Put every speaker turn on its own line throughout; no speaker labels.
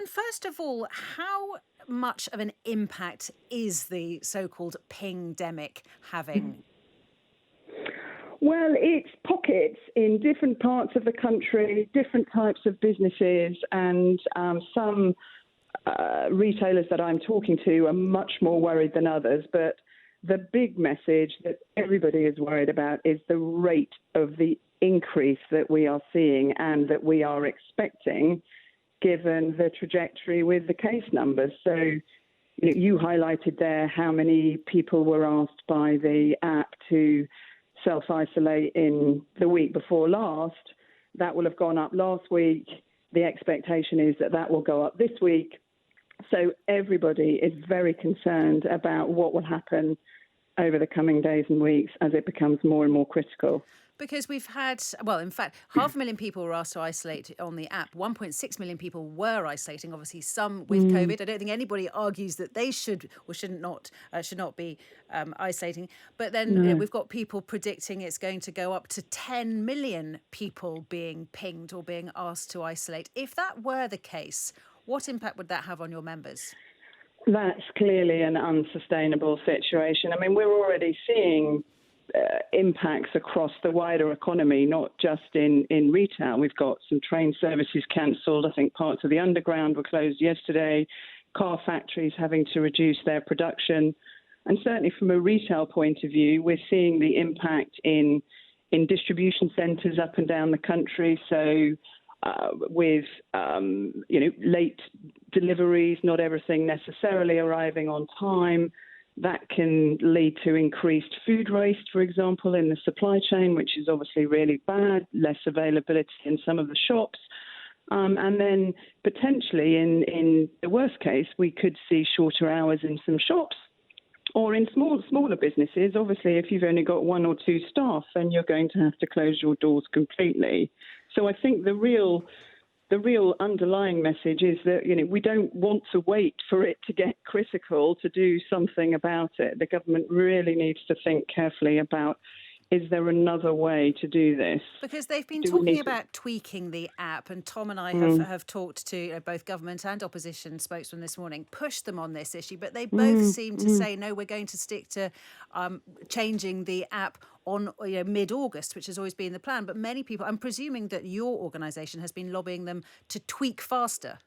Helen, first of all, how much of an impact is the so-called pingdemic having?
Well, it's pockets in different parts of the country, different types of businesses, and some retailers that I'm talking to are much more worried than others. But the big message that everybody is worried about is the rate of the increase that we are seeing and that we are expecting, given the trajectory with the case numbers. So you highlighted there how many people were asked by the app to self-isolate in the week before last. That will have gone up last week. The expectation is that that will go up this week. So everybody is very concerned about what will happen over the coming days and weeks as it becomes more and more critical.
Because we've had, well, in fact, 500,000 people were asked to isolate on the app. 1.6 million people were isolating, obviously some with COVID. I don't think anybody argues that they should or should not be isolating. But then we've got people predicting it's going to go up to 10 million people being pinged or being asked to isolate. If that were the case, what impact would that have on your members?
That's clearly an unsustainable situation. I mean, we're already seeing impacts across the wider economy, not just in retail. We've got some train services cancelled. I think parts of the underground were closed yesterday. Car factories having to reduce their production. And certainly from a retail point of view, we're seeing the impact in distribution centres up and down the country. So with late deliveries, not everything necessarily arriving on time. That can lead to increased food waste, for example, in the supply chain, which is obviously really bad, less availability in some of the shops. And then potentially in the worst case, we could see shorter hours in some shops or in smaller businesses. Obviously, if you've only got one or two staff, then you're going to have to close your doors completely. So I think the real underlying message is that, we don't want to wait for it to get critical to do something about it. The government really needs to think carefully about, is there another way to do this?
Because they've been talking about tweaking the app, and Tom and I have talked to both government and opposition spokesmen this morning, pushed them on this issue, but they both seem to say, no, we're going to stick to changing the app on mid-August, which has always been the plan. But many people, I'm presuming that your organisation has been lobbying them to tweak faster.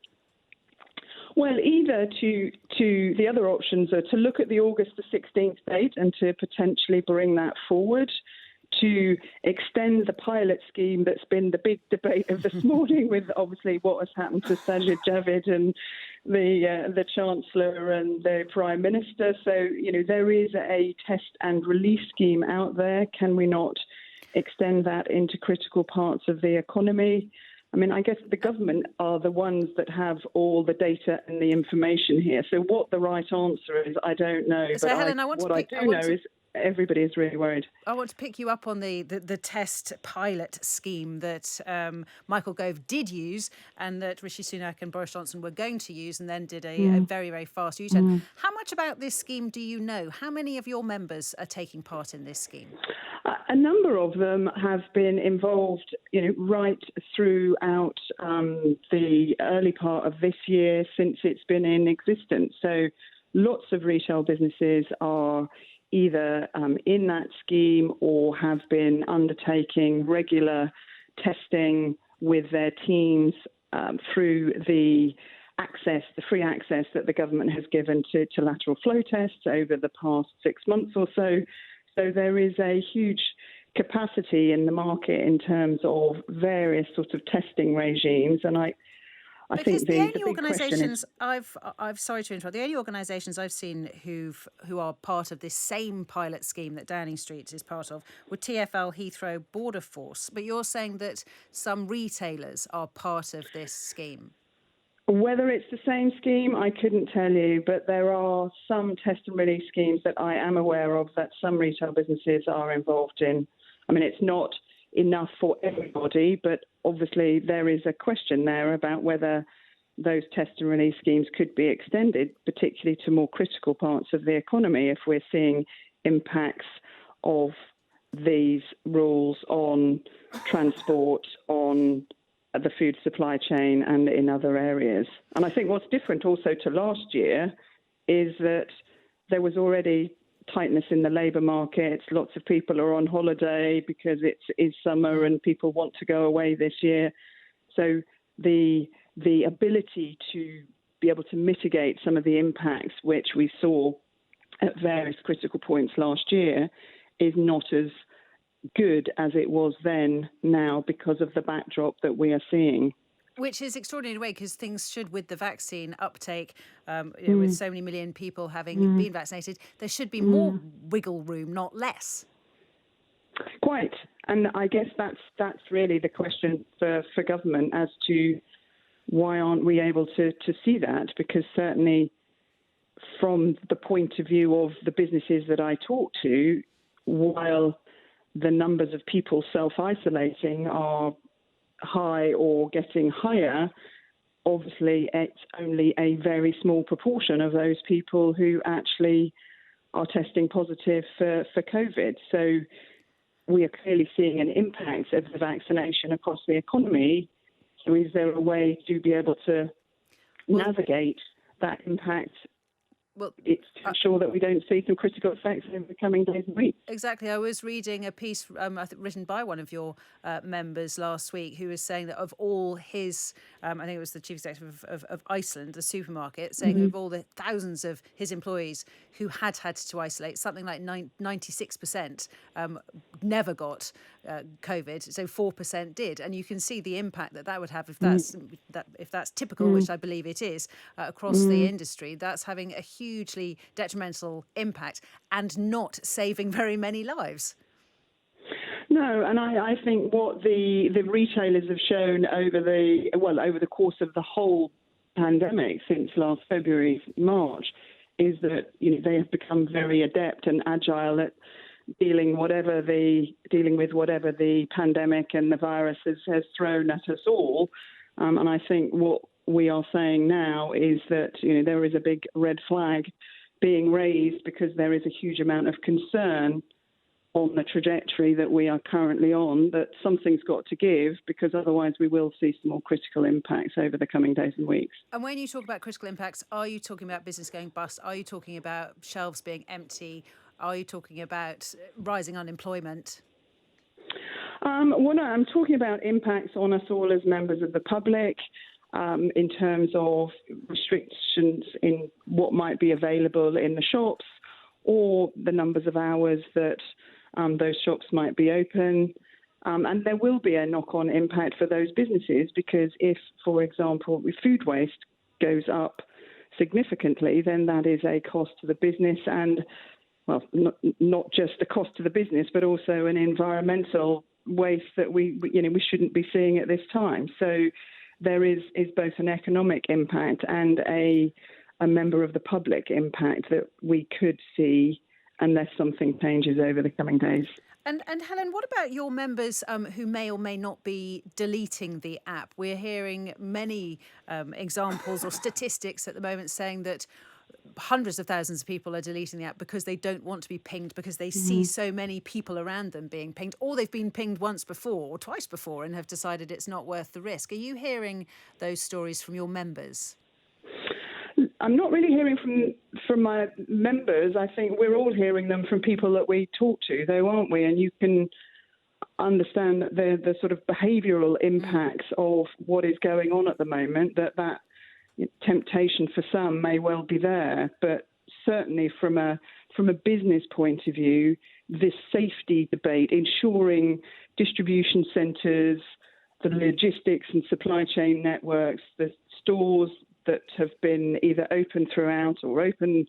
Well, either to the other options are to look at the August the 16th date and to potentially bring that forward, to extend the pilot scheme that's been the big debate of this morning with obviously what has happened to Sajid Javid and the Chancellor and the Prime Minister. So, there is a test and release scheme out there. Can we not extend that into critical parts of the economy? I mean, I guess the government are the ones that have all the data and the information here. So what the right answer is, I don't know.
So,
but
Helen,
I do know is everybody is really worried.
I want to pick you up on the test pilot scheme that Michael Gove did use and that Rishi Sunak and Boris Johnson were going to use and then did a very, very fast U-turn. How much about this scheme do you know? How many of your members are taking part in this scheme?
A number of them have been involved, right throughout the early part of this year since it's been in existence. So lots of retail businesses are either in that scheme or have been undertaking regular testing with their teams through the free access that the government has given to lateral flow tests over the past 6 months or so. So there is a huge capacity in the market in terms of various sorts of testing regimes, and I
because
think
the only
big
organisations I've sorry to interrupt. The only organisations I've seen who are part of this same pilot scheme that Downing Street is part of were TfL, Heathrow, Border Force. But you're saying that some retailers are part of this scheme.
Whether it's the same scheme, I couldn't tell you, but there are some test and release schemes that I am aware of that some retail businesses are involved in. I mean, it's not enough for everybody, but obviously there is a question there about whether those test and release schemes could be extended, particularly to more critical parts of the economy, if we're seeing impacts of these rules on transport, on the food supply chain and in other areas. And I think what's different also to last year is that there was already tightness in the labour market. Lots of people are on holiday because it is summer and people want to go away this year. So the ability to be able to mitigate some of the impacts which we saw at various critical points last year is not as good as it was then now because of the backdrop that we are seeing.
Which is extraordinary in a way, because things should, with the vaccine uptake, with so many million people having been vaccinated, there should be more wiggle room, not less.
Quite. And I guess that's really the question for government as to why aren't we able to see that? Because certainly from the point of view of the businesses that I talk to, while the numbers of people self-isolating are high or getting higher, obviously it's only a very small proportion of those people who actually are testing positive for COVID. So we are clearly seeing an impact of the vaccination across the economy. So is there a way to be able to navigate that impact? Well, it's to ensure that we don't see some critical effects over the coming days and weeks.
Exactly. I was reading a piece I think written by one of your members last week, who was saying that of all his, I think it was the chief executive of Iceland, the supermarket, saying of all the thousands of his employees who had to isolate, something like 96% never got COVID, so 4% did. And you can see the impact that would have if that's typical, which I believe it is, across the industry. That's having a hugely detrimental impact and not saving very many lives.
No, and I think what the retailers have shown over the course of the whole pandemic since last February, March, is that they have become very adept and agile at dealing with whatever the pandemic and the virus has thrown at us all. And I think what we are saying now is that there is a big red flag being raised because there is a huge amount of concern on the trajectory that we are currently on, that something's got to give, because otherwise we will see some more critical impacts over the coming days and weeks.
And when you talk about critical impacts, are you talking about business going bust? Are you talking about shelves being empty? Are you talking about rising unemployment?
I'm talking about impacts on us all as members of the public, in terms of restrictions in what might be available in the shops, or the numbers of hours that those shops might be open. And there will be a knock-on impact for those businesses, because if, for example, food waste goes up significantly, then that is a cost to the business, and not just a cost to the business, but also an environmental waste that we shouldn't be seeing at this time. So there is both an economic impact and a member of the public impact that we could see unless something changes over the coming days.
And Helen, what about your members who may or may not be deleting the app? We're hearing many examples or statistics at the moment saying that hundreds of thousands of people are deleting the app because they don't want to be pinged, because they see so many people around them being pinged, or they've been pinged once before or twice before and have decided it's not worth the risk. Are you hearing those stories from your members?
I'm not really hearing from my members. I think we're all hearing them from people that we talk to, though, aren't we? And you can understand that the sort of behavioural impacts of what is going on at the moment, that temptation for some may well be there. But certainly from a business point of view, this safety debate, ensuring distribution centres, the logistics and supply chain networks, the stores that have been either open throughout or open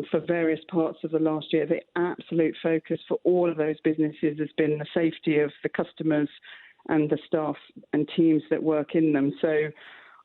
for various parts of the last year, the absolute focus for all of those businesses has been the safety of the customers and the staff and teams that work in them. So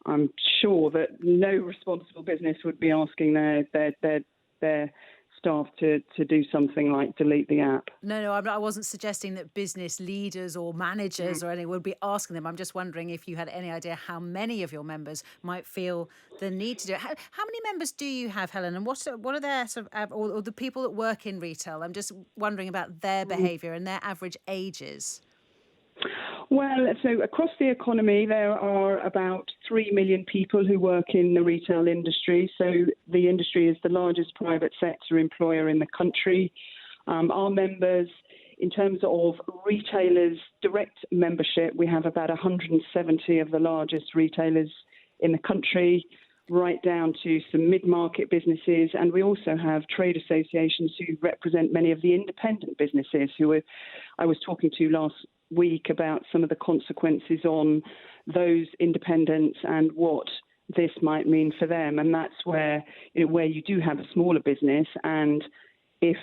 I'm sure that no responsible business would be asking their staff to do something like delete the app.
No, I wasn't suggesting that business leaders or managers or anyone would be asking them. I'm just wondering if you had any idea how many of your members might feel the need to do it. How many members do you have, Helen? And what are their sort of, or the people that work in retail? I'm just wondering about their behaviour and their average ages.
Well, so across the economy, there are about 3 million people who work in the retail industry. So the industry is the largest private sector employer in the country. Our members, in terms of retailers' direct membership, we have about 170 of the largest retailers in the country, right down to some mid-market businesses. And we also have trade associations who represent many of the independent businesses I was talking to last week about some of the consequences on those independents and what this might mean for them. And that's where you do have a smaller business, and if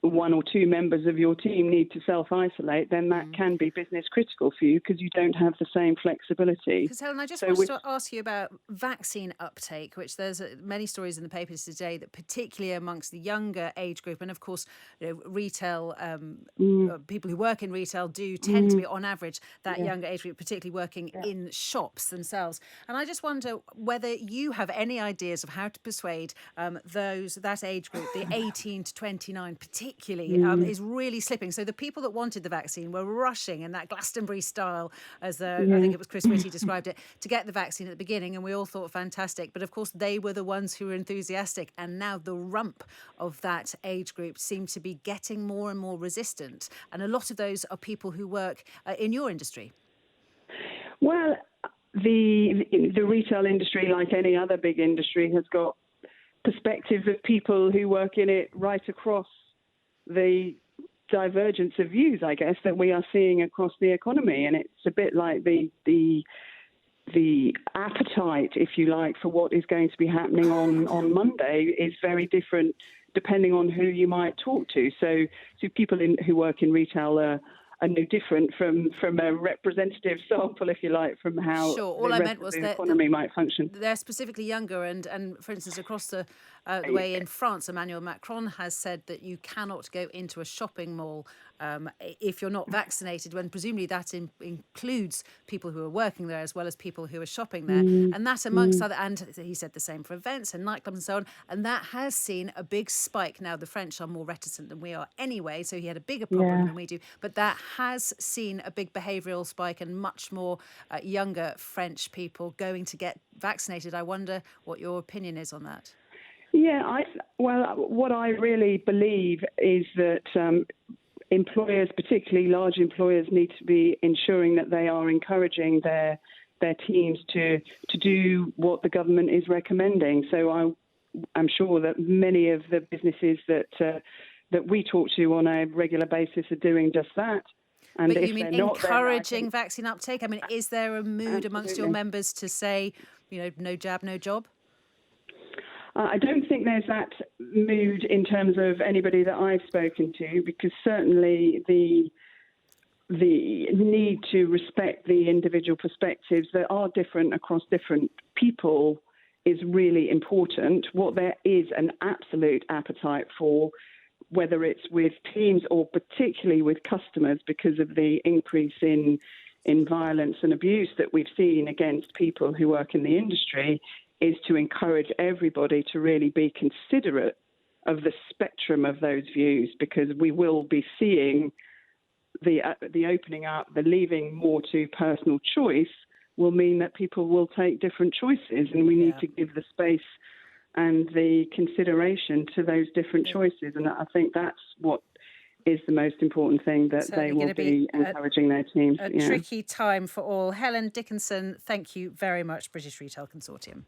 one or two members of your team need to self-isolate, then that can be business critical for you because you don't have the same flexibility.
Because Helen, I just wanted to ask you about vaccine uptake, which there's many stories in the papers today that particularly amongst the younger age group, and of course, retail people who work in retail do tend to be on average that younger age group, particularly working in shops themselves. And I just wonder whether you have any ideas of how to persuade that age group, the 18 to 29 particularly, is really slipping. So the people that wanted the vaccine were rushing in that Glastonbury style, as I think it was Chris Whitty described it, to get the vaccine at the beginning, and we all thought fantastic. But of course, they were the ones who were enthusiastic, and now the rump of that age group seem to be getting more and more resistant. And a lot of those are people who work in your industry.
Well, the retail industry, like any other big industry, has got perspectives of people who work in it right across the divergence of views, I guess, that we are seeing across the economy. And it's a bit like the appetite, if you like, for what is going to be happening on Monday is very different depending on who you might talk to. So people who work in retail are no different from a representative sample, if you like, from how
all I meant was
the
that
economy might function.
They're specifically younger, and for instance, across the way in France, Emmanuel Macron has said that you cannot go into a shopping mall if you're not vaccinated, when presumably that includes people who are working there as well as people who are shopping there. And that amongst other, and he said the same for events and nightclubs and so on. And that has seen a big spike. Now, the French are more reticent than we are anyway, so he had a bigger problem than we do. But that has seen a big behavioural spike and much more younger French people going to get vaccinated. I wonder what your opinion is on that.
Yeah, what I really believe is that employers, particularly large employers, need to be ensuring that they are encouraging their teams to do what the government is recommending. So I'm sure that many of the businesses that we talk to on a regular basis are doing just that. And
but you mean encouraging vaccine uptake? I mean, is there a mood amongst your members to say, no jab, no job?
I don't think there's that mood in terms of anybody that I've spoken to, because certainly the need to respect the individual perspectives that are different across different people is really important. What there is an absolute appetite for, whether it's with teams or particularly with customers, because of the increase in violence and abuse that we've seen against people who work in the industry, is to encourage everybody to really be considerate of the spectrum of those views, because we will be seeing the opening up, the leaving more to personal choice will mean that people will take different choices, and we need to give the space and the consideration to those different choices. And I think that's what is the most important thing, that they will be encouraging their teams.
A tricky time for all. Helen Dickinson, thank you very much, British Retail Consortium.